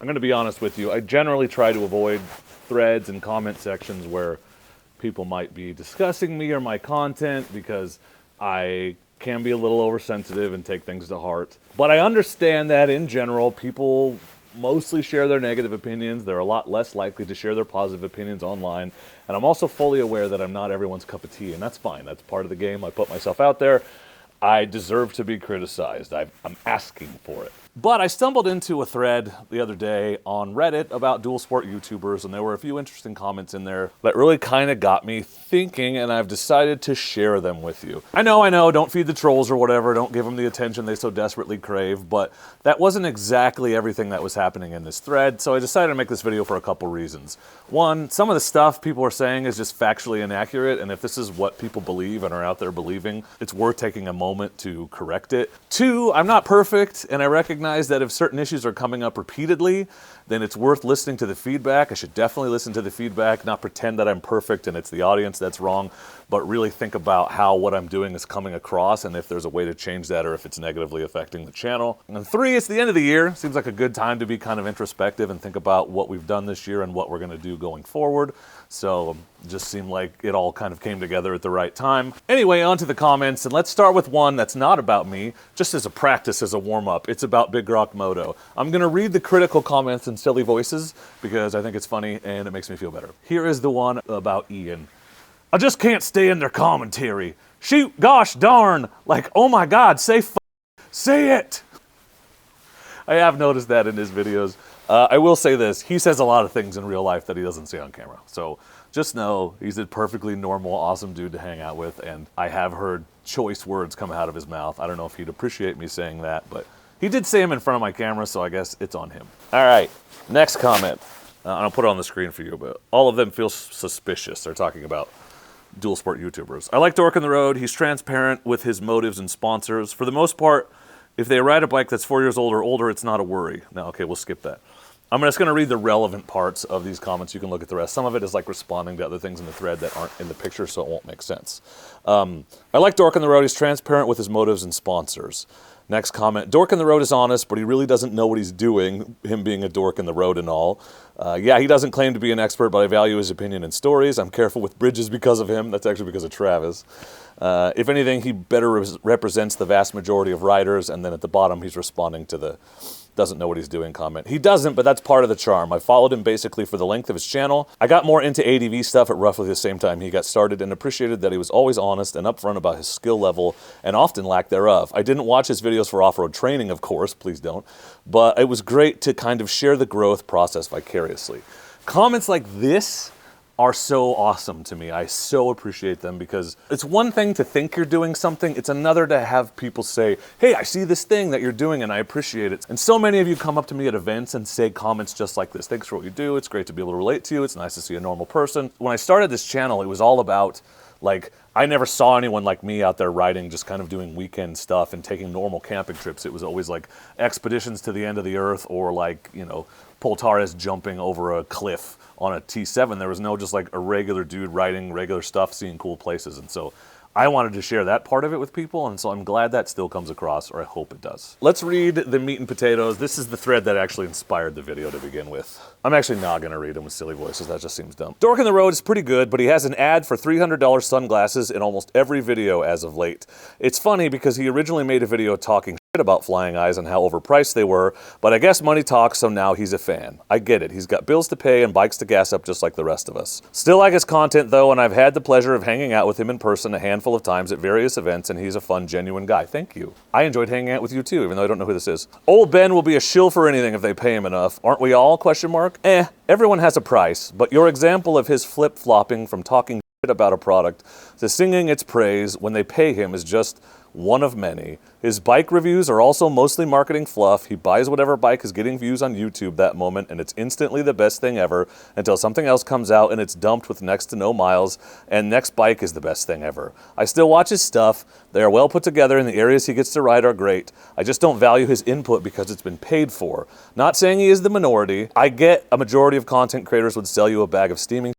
I'm going to be honest with you. I generally try to avoid threads and comment sections where people might be discussing me or my content because I can be a little oversensitive and take things to heart. But I understand that in general, people mostly share their negative opinions. They're a lot less likely to share their positive opinions online. And I'm also fully aware that I'm not everyone's cup of tea, and that's fine. That's part of the game. I put myself out there. I deserve to be criticized. I'm asking for it. But I stumbled into a thread the other day on Reddit about dual sport YouTubers, and there were a few interesting comments in there that really kind of got me thinking, and I've decided to share them with you. I know, don't feed the trolls or whatever, don't give them the attention they so desperately crave, but that wasn't exactly everything that was happening in this thread, so I decided to make this video for a couple reasons. One, some of the stuff people are saying is just factually inaccurate, and if this is what people believe and are out there believing, it's worth taking a moment to correct it. Two, I'm not perfect, and I recognize that if certain issues are coming up repeatedly, then it's worth listening to the feedback. I should definitely listen to the feedback, not pretend that I'm perfect and it's the audience that's wrong, but really think about how what I'm doing is coming across and if there's a way to change that or if it's negatively affecting the channel. And three, it's the end of the year. Seems like a good time to be kind of introspective and think about what we've done this year and what we're going to do going forward. So it just seemed like it all kind of came together at the right time. Anyway, on to the comments, and let's start with one that's not about me, just as a practice, as a warm-up. It's about Big Rock Moto. I'm going to read the critical comments in silly voices because I think it's funny and it makes me feel better. Here is the one about Ian. I just can't stand their commentary. Shoot, gosh darn, like, oh my God, say it. I have noticed that in his videos. I will say this, he says a lot of things in real life that he doesn't say on camera. So just know he's a perfectly normal, awesome dude to hang out with, and I have heard choice words come out of his mouth. I don't know if he'd appreciate me saying that, but he did say them in front of my camera, so I guess it's on him. All right, next comment. I'll put it on the screen for you, but all of them feel suspicious. They're talking about dual sport YouTubers. I like Dork on the road. He's transparent with his motives and sponsors. For the most part, if they ride a bike that's 4 years old or older, it's not a worry. No, okay, we'll skip that. I'm just going to read the relevant parts of these comments. You can look at the rest. Some of it is like responding to other things in the thread that aren't in the picture, so it won't make sense. I like Dork on the road. He's transparent with his motives and sponsors. Next comment, Dork on the road is honest, but he really doesn't know what he's doing, him being a dork in the road and all. Yeah, he doesn't claim to be an expert, but I value his opinion and stories. I'm careful with bridges because of him. That's actually because of Travis. If anything, he better represents the vast majority of riders, and then at the bottom he's responding to the doesn't know what he's doing comment. He doesn't, but that's part of the charm. I followed him basically for the length of his channel. I got more into ADV stuff at roughly the same time he got started and appreciated that he was always honest and upfront about his skill level and often lack thereof. I didn't watch his videos for off-road training, of course, please don't, but it was great to kind of share the growth process vicariously. Comments like this are so awesome to me. I so appreciate them because it's one thing to think you're doing something, it's another to have people say, hey, I see this thing that you're doing and I appreciate it. And so many of you come up to me at events and say comments just like this. Thanks for what you do. It's great to be able to relate to you. It's nice to see a normal person. When I started this channel, it was all about, like, I never saw anyone like me out there riding, just kind of doing weekend stuff and taking normal camping trips. It was always like expeditions to the end of the earth or like, you know, Poltares jumping over a cliff on a T7. There was no just like a regular dude riding regular stuff, seeing cool places. And so I wanted to share that part of it with people, and so I'm glad that still comes across, or I hope it does. Let's read the meat and potatoes. This is the thread that actually inspired the video to begin with. I'm actually not gonna read them with silly voices, that just seems dumb. Dork on the road is pretty good, but he has an ad for $300 sunglasses in almost every video as of late. It's funny because he originally made a video talking shit about flying eyes and how overpriced they were, but I guess money talks, so now he's a fan. I get it, he's got bills to pay and bikes to gas up just like the rest of us. Still like his content though, and I've had the pleasure of hanging out with him in person a handful of times at various events, and he's a fun, genuine guy. Thank you. I enjoyed hanging out with you too, even though I don't know who this is. Old Ben will be a shill for anything if they pay him enough. Aren't we all? Question mark. Everyone has a price, but your example of his flip-flopping from talking shit about a product to singing its praise when they pay him is just one of many. His bike reviews are also mostly marketing fluff. He buys whatever bike is getting views on YouTube that moment, and it's instantly the best thing ever until something else comes out and it's dumped with next to no miles, and next bike is the best thing ever. I still watch his stuff. They are well put together, and the areas he gets to ride are great. I just don't value his input because it's been paid for. Not saying he is the minority. I get a majority of content creators would sell you a bag of steaming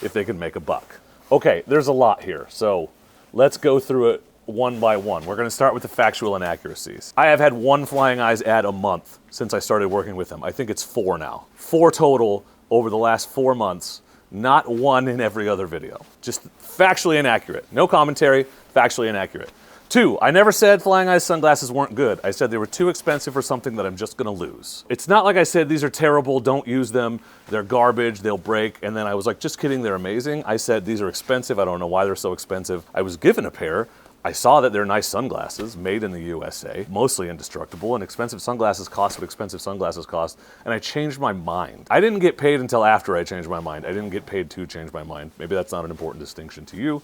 if they could make a buck. Okay, there's a lot here, so let's go through it one by one. We're gonna start with the factual inaccuracies. I have had one Flying Eyes ad a month since I started working with them. I think it's 4 now. 4 total over the last 4 months, not one in every other video. Just factually inaccurate. No commentary, factually inaccurate. 2, I never said Flying Eyes sunglasses weren't good. I said they were too expensive for something that I'm just gonna lose. It's not like I said these are terrible, don't use them, they're garbage, they'll break, and then I was like, just kidding, they're amazing. I said these are expensive, I don't know why they're so expensive. I was given a pair. I saw that they're nice sunglasses, made in the USA, mostly indestructible, and expensive sunglasses cost what expensive sunglasses cost, and I changed my mind. I didn't get paid until after I changed my mind. I didn't get paid to change my mind. Maybe that's not an important distinction to you,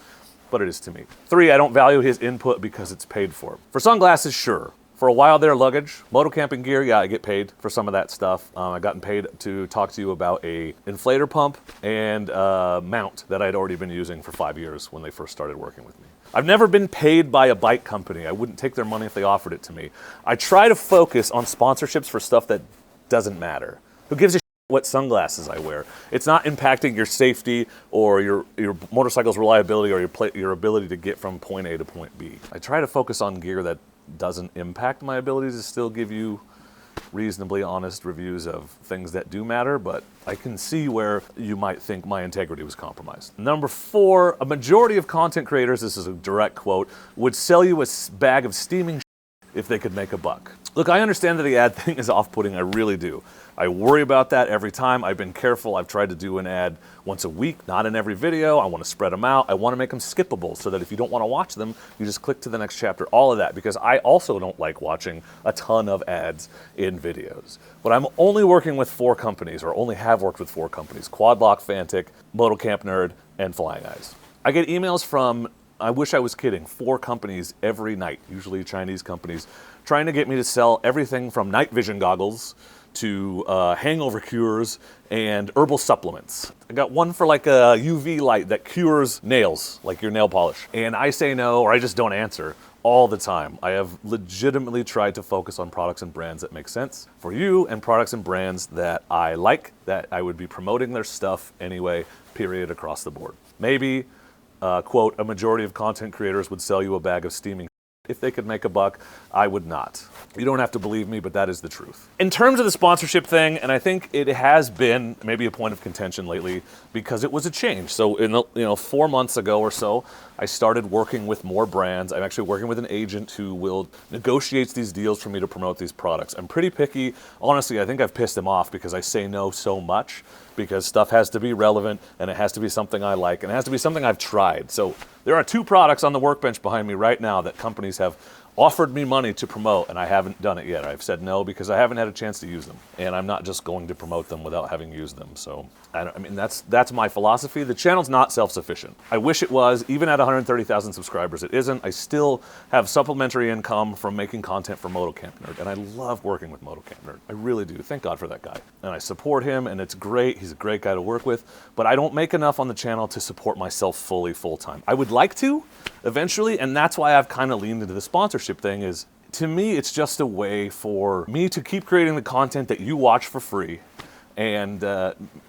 but it is to me. 3, I don't value his input because it's paid for. For sunglasses, sure. For a while there, luggage, Moto Camping gear, yeah, I get paid for some of that stuff. I gotten paid to talk to you about a inflator pump and a mount that I'd already been using for 5 years when they first started working with me. I've never been paid by a bike company. I wouldn't take their money if they offered it to me. I try to focus on sponsorships for stuff that doesn't matter. Who gives a shit what sunglasses I wear? It's not impacting your safety or your motorcycle's reliability or your ability to get from point A to point B. I try to focus on gear that doesn't impact my ability to still give you reasonably honest reviews of things that do matter, but I can see where you might think my integrity was compromised. Number 4, a majority of content creators, this is a direct quote, would sell you a bag of steaming if they could make a buck. Look, I understand that the ad thing is off-putting, I really do. I worry about that every time. I've been careful. I've tried to do an ad once a week, not in every video. I want to spread them out. I want to make them skippable so that if you don't want to watch them, you just click to the next chapter, all of that, because I also don't like watching a ton of ads in videos. But I'm only working with 4 companies, or only have worked with 4 companies: Quadlock, Fantic, Moto Camp Nerd, and Flying Eyes. I get emails from, I wish I was kidding, 4 companies every night, usually Chinese companies, trying to get me to sell everything from night vision goggles to hangover cures and herbal supplements. I got one for like a UV light that cures nails, like your nail polish. And I say no, or I just don't answer all the time. I have legitimately tried to focus on products and brands that make sense for you, and products and brands that I like, that I would be promoting their stuff anyway, period, across the board. Maybe, quote, a majority of content creators would sell you a bag of steaming if they could make a buck. I would not. You don't have to believe me, but that is the truth. In terms of the sponsorship thing, and I think it has been maybe a point of contention lately because it was a change. So in 4 months ago or so, I started working with more brands. I'm actually working with an agent who will negotiate these deals for me to promote these products. I'm pretty picky. Honestly, I think I've pissed him off because I say no so much, because stuff has to be relevant and it has to be something I like and it has to be something I've tried. So there are 2 products on the workbench behind me right now that companies have offered me money to promote, and I haven't done it yet. I've said no because I haven't had a chance to use them, and I'm not just going to promote them without having used them. So I mean, that's my philosophy. The channel's not self-sufficient. I wish it was. Even at 130,000 subscribers, it isn't. I still have supplementary income from making content for Moto Camp Nerd, and I love working with Moto Camp Nerd. I really do. Thank God for that guy. And I support him, and it's great. He's a great guy to work with, but I don't make enough on the channel to support myself fully, full-time. I would like to eventually, and that's why I've kind of leaned into the sponsorship thing. Is, to me, it's just a way for me to keep creating the content that you watch for free, and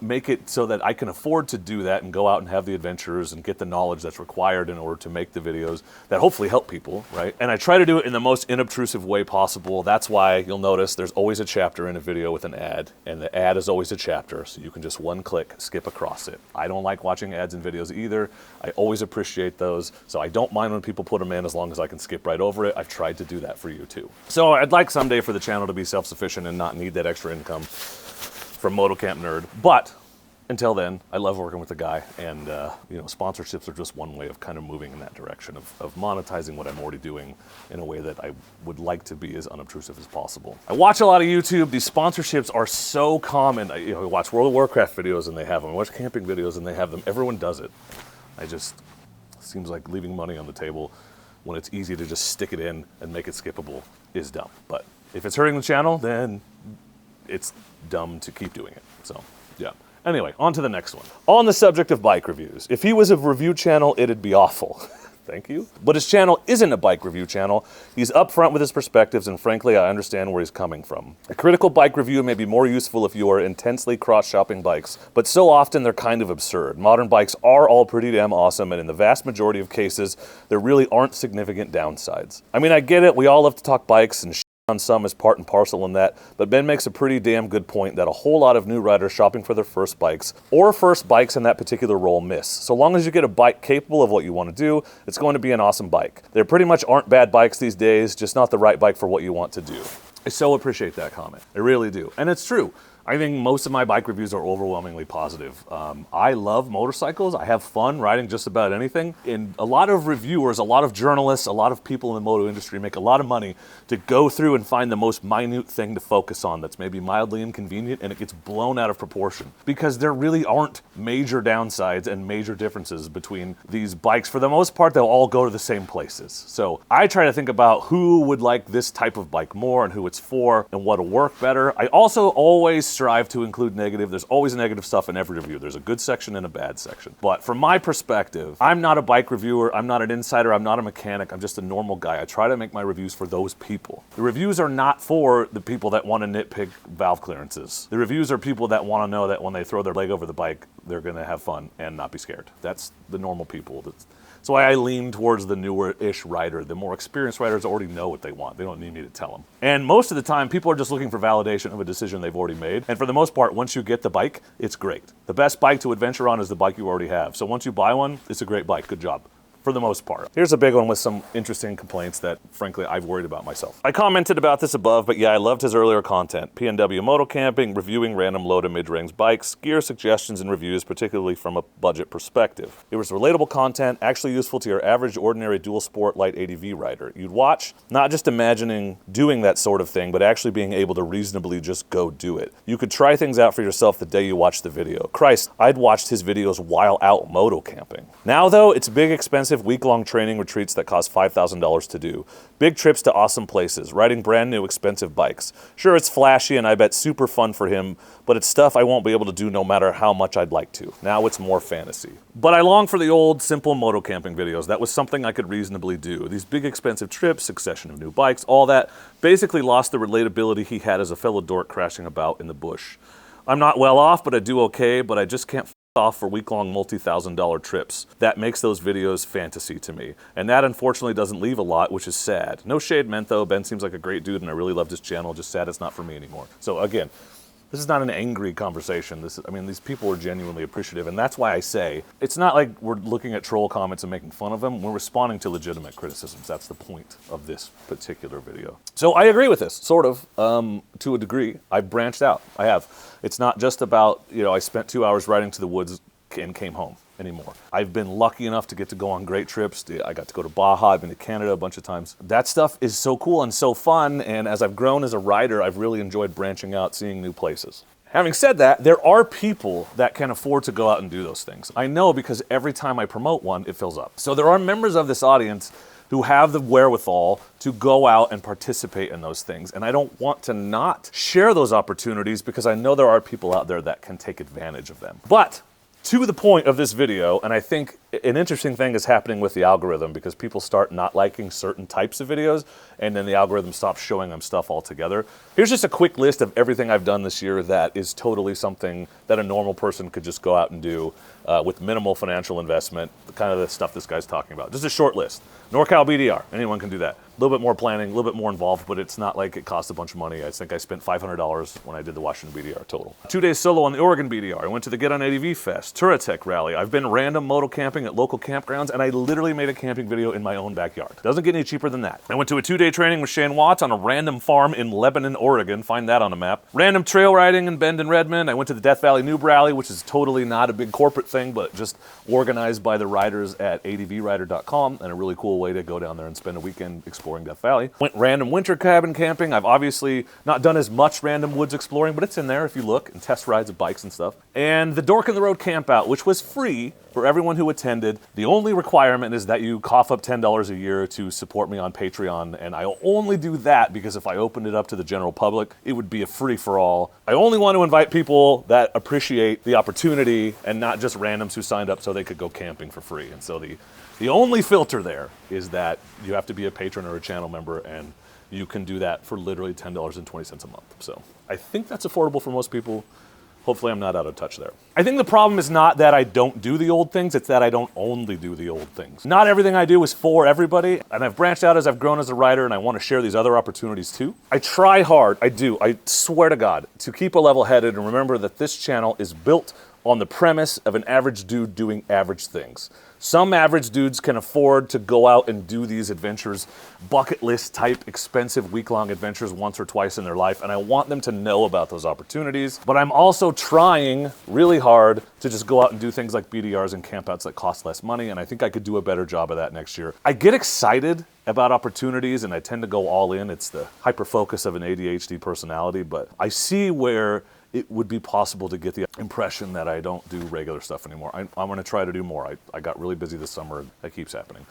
make it so that I can afford to do that and go out and have the adventures and get the knowledge that's required in order to make the videos that hopefully help people, right? And I try to do it in the most inobtrusive way possible. That's why you'll notice there's always a chapter in a video with an ad, and the ad is always a chapter, so you can just one click skip across it. I don't like watching ads in videos either. I always appreciate those, so I don't mind when people put them in as long as I can skip right over it. I've tried to do that for you too. So I'd like someday for the channel to be self-sufficient and not need that extra income from Moto Camp Nerd. But until then, I love working with the guy, and sponsorships are just one way of kind of moving in that direction of monetizing what I'm already doing in a way that I would like to be as unobtrusive as possible. I watch a lot of YouTube. These sponsorships are so common. I watch World of Warcraft videos and they have them. I watch camping videos and they have them. Everyone does it. Seems like leaving money on the table when it's easy to just stick it in and make it skippable is dumb. But if it's hurting the channel, then it's dumb to keep doing it. So, yeah. Anyway, on to the next one. On the subject of bike reviews, if he was a review channel, it'd be awful. Thank you. But his channel isn't a bike review channel. He's upfront with his perspectives, and frankly, I understand where he's coming from. A critical bike review may be more useful if you are intensely cross-shopping bikes, but so often they're kind of absurd. Modern bikes are all pretty damn awesome, and in the vast majority of cases, there really aren't significant downsides. I mean, I get it, we all love to talk bikes and on some is part and parcel in that, but Ben makes a pretty damn good point that a whole lot of new riders shopping for their first bikes, or first bikes in that particular role, miss. So long as you get a bike capable of what you want to do, it's going to be an awesome bike. There pretty much aren't bad bikes these days, just not the right bike for what you want to do. I so appreciate that comment. I really do. And it's true. I think most of my bike reviews are overwhelmingly positive. I love motorcycles. I have fun riding just about anything. And a lot of reviewers, a lot of journalists, a lot of people in the moto industry make a lot of money to go through and find the most minute thing to focus on that's maybe mildly inconvenient, and it gets blown out of proportion. Because there really aren't major downsides and major differences between these bikes. For the most part, they'll all go to the same places. So I try to think about who would like this type of bike more and who it's for and what'll work better. I also always strive to include negative. There's always negative stuff in every review. There's a good section and a bad section. But from my perspective, I'm not a bike reviewer. I'm not an insider. I'm not a mechanic. I'm just a normal guy. I try to make my reviews for those people. The reviews are not for the people that want to nitpick valve clearances. The reviews are people that want to know that when they throw their leg over the bike, they're going to have fun and not be scared. That's the normal people. That's why I lean towards the newer-ish rider. The more experienced riders already know what they want. They don't need me to tell them. And most of the time, people are just looking for validation of a decision they've already made. And for the most part, once you get the bike, it's great. The best bike to adventure on is the bike you already have. So once you buy one, it's a great bike. Good job. For the most part. Here's a big one with some interesting complaints that, frankly, I've worried about myself. I commented about this above, but yeah, I loved his earlier content. PNW Moto Camping, reviewing random low to mid-range bikes, gear suggestions and reviews, particularly from a budget perspective. It was relatable content, actually useful to your average, ordinary, dual sport, light ADV rider. You'd watch, not just imagining doing that sort of thing, but actually being able to reasonably just go do it. You could try things out for yourself the day you watch the video. Christ, I'd watched his videos while out moto camping. Now though, it's big, expensive, week-long training retreats that cost $5,000 to do. Big trips to awesome places, riding brand new expensive bikes. Sure, it's flashy and I bet super fun for him, but it's stuff I won't be able to do no matter how much I'd like to. Now it's more fantasy. But I long for the old, simple moto camping videos. That was something I could reasonably do. These big expensive trips, succession of new bikes, all that basically lost the relatability he had as a fellow dork crashing about in the bush. I'm not well off, but I do okay, but I just can't off for week-long multi-$1,000 trips. That makes those videos fantasy to me. And that unfortunately doesn't leave a lot, which is sad. No shade meant though. Ben seems like a great dude and I really loved his channel. Just sad it's not for me anymore. So again, this is not an angry conversation. These people are genuinely appreciative, and that's why I say it's not like we're looking at troll comments and making fun of them. We're responding to legitimate criticisms. That's the point of this particular video. So I agree with this, sort of, to a degree. I've branched out. I have. It's not just about, I spent 2 hours riding to the woods and came home anymore. I've been lucky enough to get to go on great trips. I got to go to Baja, I've been to Canada a bunch of times. That stuff is so cool and so fun, and as I've grown as a rider, I've really enjoyed branching out, seeing new places. Having said that, there are people that can afford to go out and do those things. I know because every time I promote one, it fills up. So there are members of this audience who have the wherewithal to go out and participate in those things. And I don't want to not share those opportunities because I know there are people out there that can take advantage of them. But to the point of this video, and I think an interesting thing is happening with the algorithm because people start not liking certain types of videos and then the algorithm stops showing them stuff altogether. Here's just a quick list of everything I've done this year that is totally something that a normal person could just go out and do with minimal financial investment, kind of the stuff this guy's talking about. Just a short list. NorCal BDR, anyone can do that. A little bit more planning, a little bit more involved, but it's not like it costs a bunch of money. I think I spent $500 when I did the Washington BDR total. 2 days solo on the Oregon BDR. I went to the Get on ADV Fest, Touratech Rally. I've been random moto camping at local campgrounds, and I literally made a camping video in my own backyard. Doesn't get any cheaper than that. I went to a 2-day training with Shane Watts on a random farm in Lebanon, Oregon. Find that on a map. Random trail riding in Bend and Redmond. I went to the Death Valley Noob Rally, which is totally not a big corporate thing, but just organized by the riders at advrider.com, and a really cool way to go down there and spend a weekend exploring Death Valley. Went random winter cabin camping. I've obviously not done as much random woods exploring, but it's in there if you look, and test rides of bikes and stuff. And the Dork in the Road camp out, which was free for everyone who attended. The only requirement is that you cough up $10 a year to support me on Patreon, and I only do that because if I opened it up to the general public, it would be a free-for-all. I only want to invite people that appreciate the opportunity and not just randoms who signed up so they could go camping for free. And so the only filter there is that you have to be a patron or a channel member, and you can do that for literally $10.20 a month. So I think that's affordable for most people. Hopefully I'm not out of touch there. I think the problem is not that I don't do the old things, it's that I don't only do the old things. Not everything I do is for everybody, and I've branched out as I've grown as a writer, and I want to share these other opportunities too. I try hard, I swear to God, to keep a level-headed and remember that this channel is built on the premise of an average dude doing average things. Some average dudes can afford to go out and do these adventures, bucket list type expensive week-long adventures once or twice in their life, and I want them to know about those opportunities. But I'm also trying really hard to just go out and do things like BDRs and campouts that cost less money, and I think I could do a better job of that next year. I get excited about opportunities and I tend to go all in. It's the hyper-focus of an ADHD personality, but I see where it would be possible to get the impression that I don't do regular stuff anymore. I'm going to try to do more. I got really busy this summer, and that keeps happening.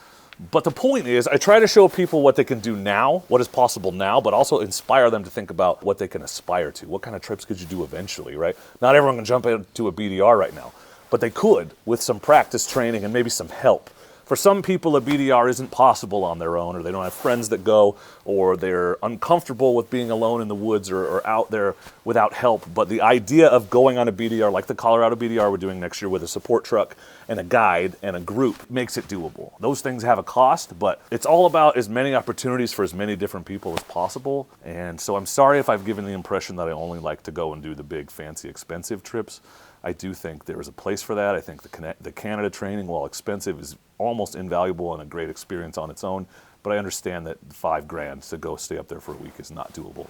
But the point is, I try to show people what they can do now, what is possible now, but also inspire them to think about what they can aspire to. What kind of trips could you do eventually, right? Not everyone can jump into a BDR right now, but they could with some practice training and maybe some help. For some people, a BDR isn't possible on their own, or they don't have friends that go, or they're uncomfortable with being alone in the woods or out there without help. But the idea of going on a BDR, like the Colorado BDR we're doing next year with a support truck and a guide and a group, makes it doable. Those things have a cost, but it's all about as many opportunities for as many different people as possible. And so I'm sorry if I've given the impression that I only like to go and do the big, fancy, expensive trips. I do think there is a place for that. I think the Canada training, while expensive, is almost invaluable and a great experience on its own. But I understand that $5,000 to go stay up there for a week is not doable.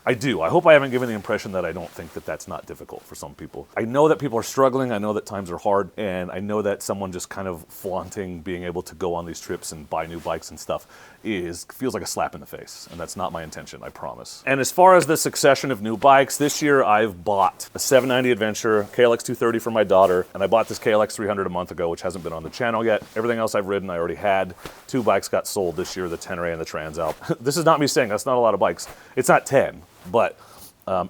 I do. I hope I haven't given the impression that I don't think that that's not difficult for some people. I know that people are struggling. I know that times are hard. And I know that someone just kind of flaunting being able to go on these trips and buy new bikes and stuff feels like a slap in the face. And that's not my intention, I promise. And as far as the succession of new bikes, this year I've bought a 790 Adventure, KLX 230 for my daughter, and I bought this KLX 300 a month ago, which hasn't been on the channel yet. Everything else I've ridden, I already had. 2 bikes got sold this year, the Tenere and the Transalp. This is not me saying that's not a lot of bikes. It's not 10. But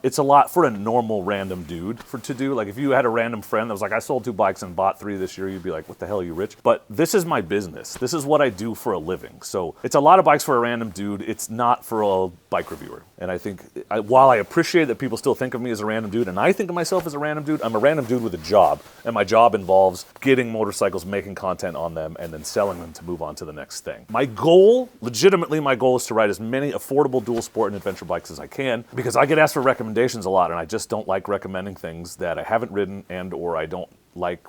it's a lot for a normal random dude to do. Like if you had a random friend that was like, I sold 2 bikes and bought 3 this year, you'd be like, what the hell, are you rich? But this is my business. This is what I do for a living. So it's a lot of bikes for a random dude. It's not for a bike reviewer. And I think while I appreciate that people still think of me as a random dude, and I think of myself as a random dude, I'm a random dude with a job. And my job involves getting motorcycles, making content on them, and then selling them to move on to the next thing. My goal, legitimately my goal, is to ride as many affordable dual sport and adventure bikes as I can, because I get asked for recommendations a lot, and I just don't like recommending things that I haven't ridden, and or I don't like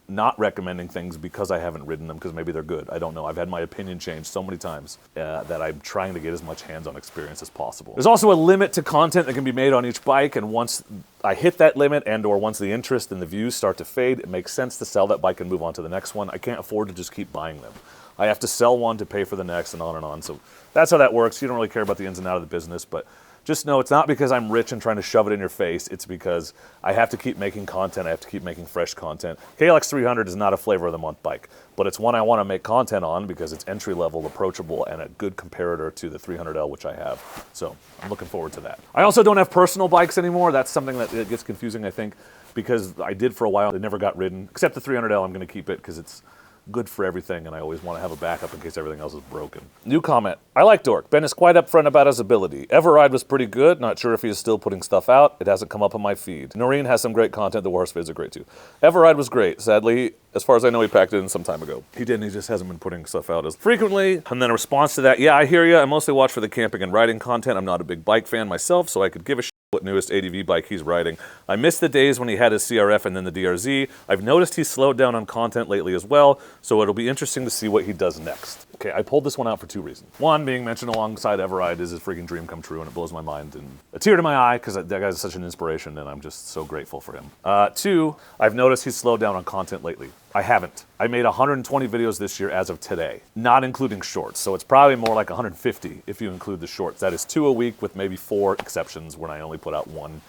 not recommending things because I haven't ridden them because maybe they're good. I don't know. I've had my opinion changed so many times that I'm trying to get as much hands-on experience as possible. There's also a limit to content that can be made on each bike, and once I hit that limit and or once the interest and the views start to fade, it makes sense to sell that bike and move on to the next one. I can't afford to just keep buying them. I have to sell one to pay for the next, and on and on. So that's how that works. You don't really care about the ins and outs of the business, but just know it's not because I'm rich and trying to shove it in your face. It's because I have to keep making content. I have to keep making fresh content. KLX 300 is not a flavor of the month bike, but it's one I want to make content on because it's entry level, approachable, and a good comparator to the 300L, which I have. So I'm looking forward to that. I also don't have personal bikes anymore. That's something that gets confusing, I think, because I did for a while. They never got ridden, except the 300L. I'm going to keep it because it's good for everything, and I always want to have a backup in case everything else is broken. New comment. I like Dork. Ben is quite upfront about his ability. Everride was pretty good. Not sure if he is still putting stuff out. It hasn't come up on my feed. Noreen has some great content. The horse vids are great too. Everride was great. Sadly, as far as I know, he packed it in some time ago. He didn't. He just hasn't been putting stuff out as frequently. And then a response to that, yeah, I hear you. I mostly watch for the camping and riding content. I'm not a big bike fan myself, so I could give a shit what newest ADV bike he's riding. I miss the days when he had his CRF and then the DRZ. I've noticed he's slowed down on content lately as well, so it'll be interesting to see what he does next. Okay, I pulled this one out for 2 reasons. One, being mentioned alongside Everride is his freaking dream come true, and it blows my mind, and a tear to my eye, because that guy's such an inspiration, and I'm just so grateful for him. 2, I've noticed he's slowed down on content lately. I haven't. I made 120 videos this year as of today, not including shorts. So it's probably more like 150 if you include the shorts. That is 2 a week with maybe 4 exceptions when I only put out 1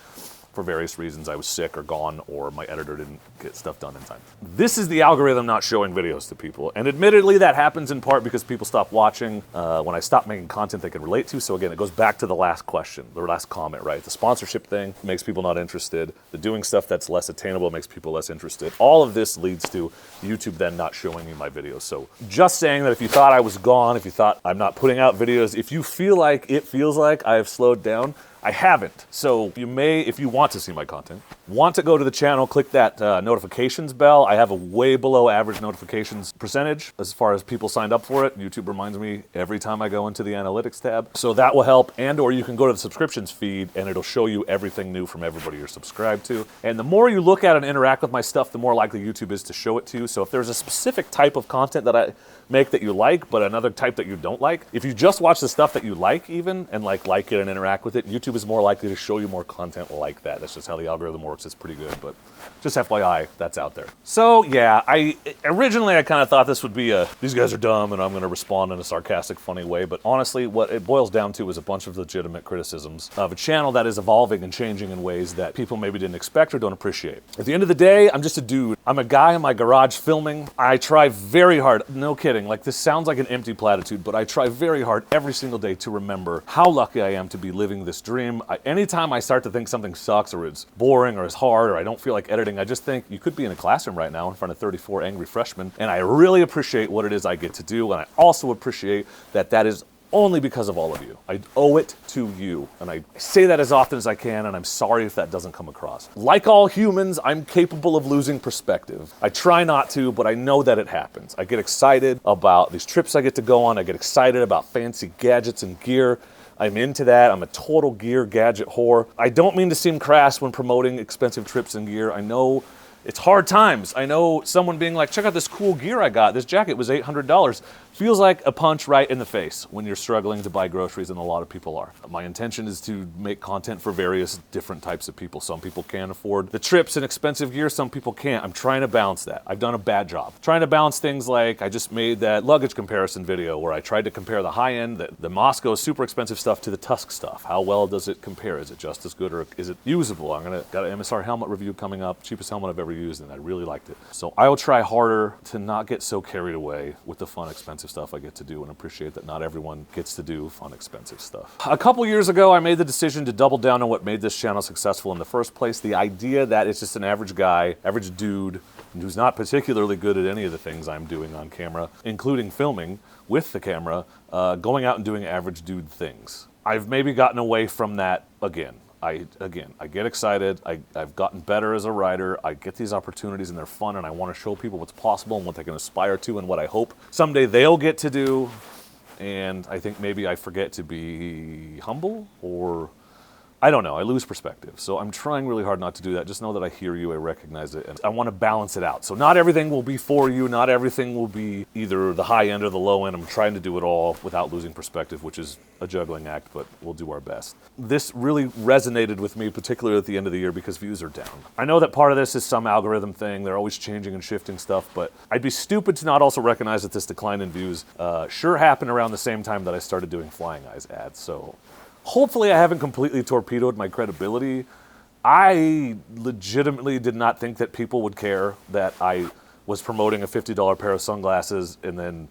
for various reasons. I was sick or gone, or my editor didn't get stuff done in time. This is the algorithm not showing videos to people. And admittedly, that happens in part because people stop watching when I stop making content they can relate to. So again, it goes back to the last question, the last comment, right? The sponsorship thing makes people not interested. The doing stuff that's less attainable makes people less interested. All of this leads to YouTube then not showing you my videos. So just saying that if you thought I was gone, if you thought I'm not putting out videos, if you feel like it feels like I have slowed down, I haven't. So you may, if you want to see my content, want to go to the channel, click that notifications bell. I have a way below average notifications percentage as far as people signed up for it. YouTube reminds me every time I go into the analytics tab. So that will help. And or you can go to the subscriptions feed and it'll show you everything new from everybody you're subscribed to. And the more you look at and interact with my stuff, the more likely YouTube is to show it to you. So if there's a specific type of content that I make that you like, but another type that you don't like, if you just watch the stuff that you like even and like it and interact with it, YouTube is more likely to show you more content like that. That's just how the algorithm works. It's pretty good, but just FYI, that's out there. So yeah, originally I kind of thought this would be these guys are dumb and I'm going to respond in a sarcastic, funny way, but honestly, what it boils down to is a bunch of legitimate criticisms of a channel that is evolving and changing in ways that people maybe didn't expect or don't appreciate. At the end of the day, I'm just a dude. I'm a guy in my garage filming. I try very hard, no kidding, like this sounds like an empty platitude, but I try very hard every single day to remember how lucky I am to be living this dream. Anytime I start to think something sucks or it's boring or it's hard or I don't feel like editing, I just think you could be in a classroom right now in front of 34 angry freshmen, and I really appreciate what it is I get to do, and I also appreciate that that is only because of all of you. I owe it to you, and I say that as often as I can, and I'm sorry if that doesn't come across. Like all humans, I'm capable of losing perspective. I try not to, but I know that it happens. I get excited about these trips I get to go on. I get excited about fancy gadgets and gear. I'm into that. I'm a total gear gadget whore. I don't mean to seem crass when promoting expensive trips and gear. I know it's hard times. I know someone being like, check out this cool gear I got. This jacket was $800. Feels like a punch right in the face when you're struggling to buy groceries, and a lot of people are. My intention is to make content for various different types of people. Some people can afford the trips and expensive gear, some people can't. I'm trying to balance that. I've done a bad job. Trying to balance things like I just made that luggage comparison video where I tried to compare the high end, the Moscow super expensive stuff to the Tusk stuff. How well does it compare? Is it just as good or is it usable? Got an MSR helmet review coming up, cheapest helmet I've ever used, and I really liked it. So I will try harder to not get so carried away with the fun, expensive stuff I get to do, and appreciate that not everyone gets to do fun, expensive stuff. A couple years ago, I made the decision to double down on what made this channel successful in the first place. The idea that it's just an average guy, average dude, who's not particularly good at any of the things I'm doing on camera, including filming with the camera, going out and doing average dude things. I've maybe gotten away from that again. I get excited. I've gotten better as a writer. I get these opportunities and they're fun, and I want to show people what's possible and what they can aspire to and what I hope someday they'll get to do. And I think maybe I forget to be humble, or I don't know, I lose perspective. So I'm trying really hard not to do that. Just know that I hear you, I recognize it, and I want to balance it out. So not everything will be for you, not everything will be either the high end or the low end. I'm trying to do it all without losing perspective, which is a juggling act, but we'll do our best. This really resonated with me, particularly at the end of the year, because views are down. I know that part of this is some algorithm thing. They're always changing and shifting stuff, but I'd be stupid to not also recognize that this decline in views sure happened around the same time that I started doing Flying Eyes ads. So hopefully I haven't completely torpedoed my credibility. I legitimately did not think that people would care that I was promoting a $50 pair of sunglasses and then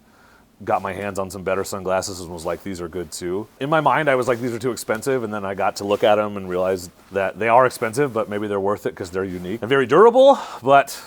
got my hands on some better sunglasses and was like, these are good too. In my mind, I was like, these are too expensive, and then I got to look at them and realized that they are expensive, but maybe they're worth it because they're unique and very durable, but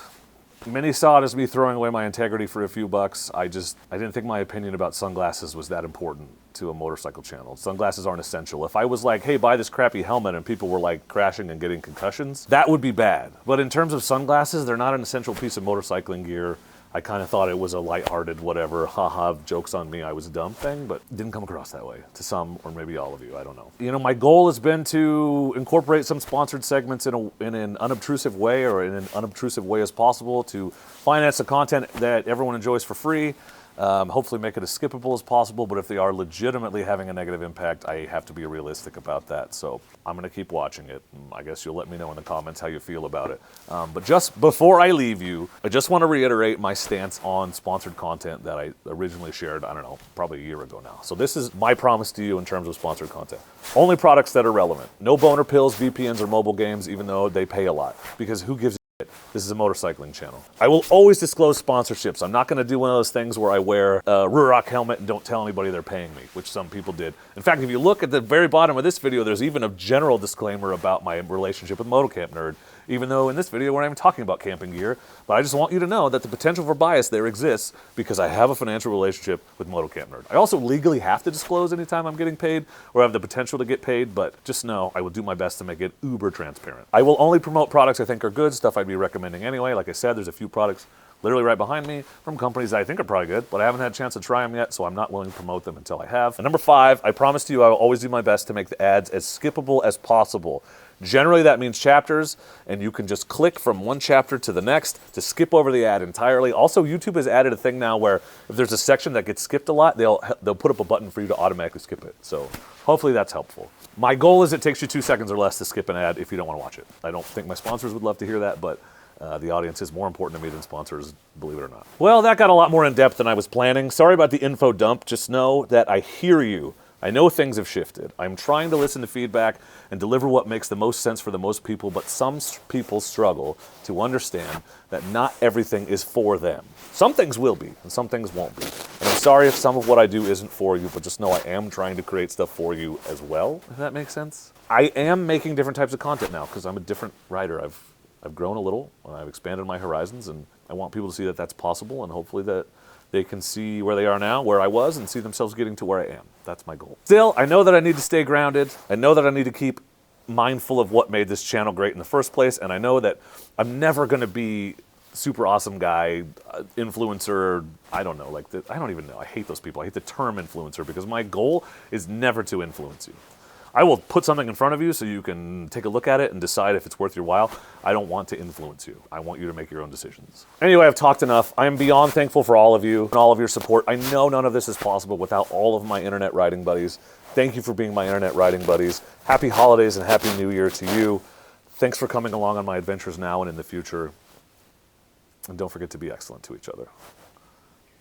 many saw it as me throwing away my integrity for a few bucks. I didn't think my opinion about sunglasses was that important to a motorcycle channel. Sunglasses aren't essential. If I was like, hey, buy this crappy helmet, and people were like crashing and getting concussions, that would be bad. But in terms of sunglasses, they're not an essential piece of motorcycling gear. I kind of thought it was a lighthearted, whatever, haha, jokes on me, I was dumb thing, but didn't come across that way to some, or maybe all of you, I don't know. You know, my goal has been to incorporate some sponsored segments in an unobtrusive way, or in an unobtrusive way as possible, to finance the content that everyone enjoys for free. Hopefully make it as skippable as possible, but if they are legitimately having a negative impact, I have to be realistic about that. So I'm going to keep watching it. I guess you'll let me know in the comments how you feel about it. But just before I leave you, I just want to reiterate my stance on sponsored content that I originally shared, I don't know, probably a year ago now. So this is my promise to you in terms of sponsored content. Only products that are relevant. No boner pills, VPNs, or mobile games, even though they pay a lot. Because who gives a shit? This is a motorcycling channel. I will always disclose sponsorships. I'm not going to do one of those things where I wear a Ruroc helmet and don't tell anybody they're paying me, which some people did. In fact, if you look at the very bottom of this video, there's even a general disclaimer about my relationship with Moto Camp Nerd, even though in this video we're not even talking about camping gear. But I just want you to know that the potential for bias there exists because I have a financial relationship with Moto Camp Nerd. I also legally have to disclose anytime I'm getting paid or have the potential to get paid, but just know I will do my best to make it uber transparent. I will only promote products I think are good, stuff I'd be recommending anyway. Like I said, there's a few products literally right behind me from companies that I think are probably good, but I haven't had a chance to try them yet, so I'm not willing to promote them until I have. And number 5, I promise to you I will always do my best to make the ads as skippable as possible. Generally, that means chapters, and you can just click from one chapter to the next to skip over the ad entirely. Also, YouTube has added a thing now where if there's a section that gets skipped a lot, they'll put up a button for you to automatically skip it. So hopefully that's helpful. My goal is it takes you 2 seconds or less to skip an ad if you don't want to watch it. I don't think my sponsors would love to hear that, but the audience is more important to me than sponsors, believe it or not. Well, that got a lot more in depth than I was planning. Sorry about the info dump. Just know that I hear you. I know things have shifted. I'm trying to listen to feedback and deliver what makes the most sense for the most people, but some people struggle to understand that not everything is for them. Some things will be, and some things won't be. And I'm sorry if some of what I do isn't for you, but just know I am trying to create stuff for you as well, if that makes sense. I am making different types of content now because I'm a different writer. I've grown a little, and I've expanded my horizons, and I want people to see that that's possible, and hopefully that they can see where they are now, where I was, and see themselves getting to where I am. That's my goal. Still, I know that I need to stay grounded. I know that I need to keep mindful of what made this channel great in the first place, and I know that I'm never going to be super awesome guy, influencer, I don't know, like I don't even know. I hate those people. I hate the term influencer because my goal is never to influence you. I will put something in front of you so you can take a look at it and decide if it's worth your while. I don't want to influence you. I want you to make your own decisions. Anyway, I've talked enough. I am beyond thankful for all of you and all of your support. I know none of this is possible without all of my internet writing buddies. Thank you for being my internet writing buddies. Happy holidays and happy new year to you. Thanks for coming along on my adventures now and in the future. And don't forget to be excellent to each other.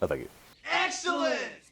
Thank you. Excellent!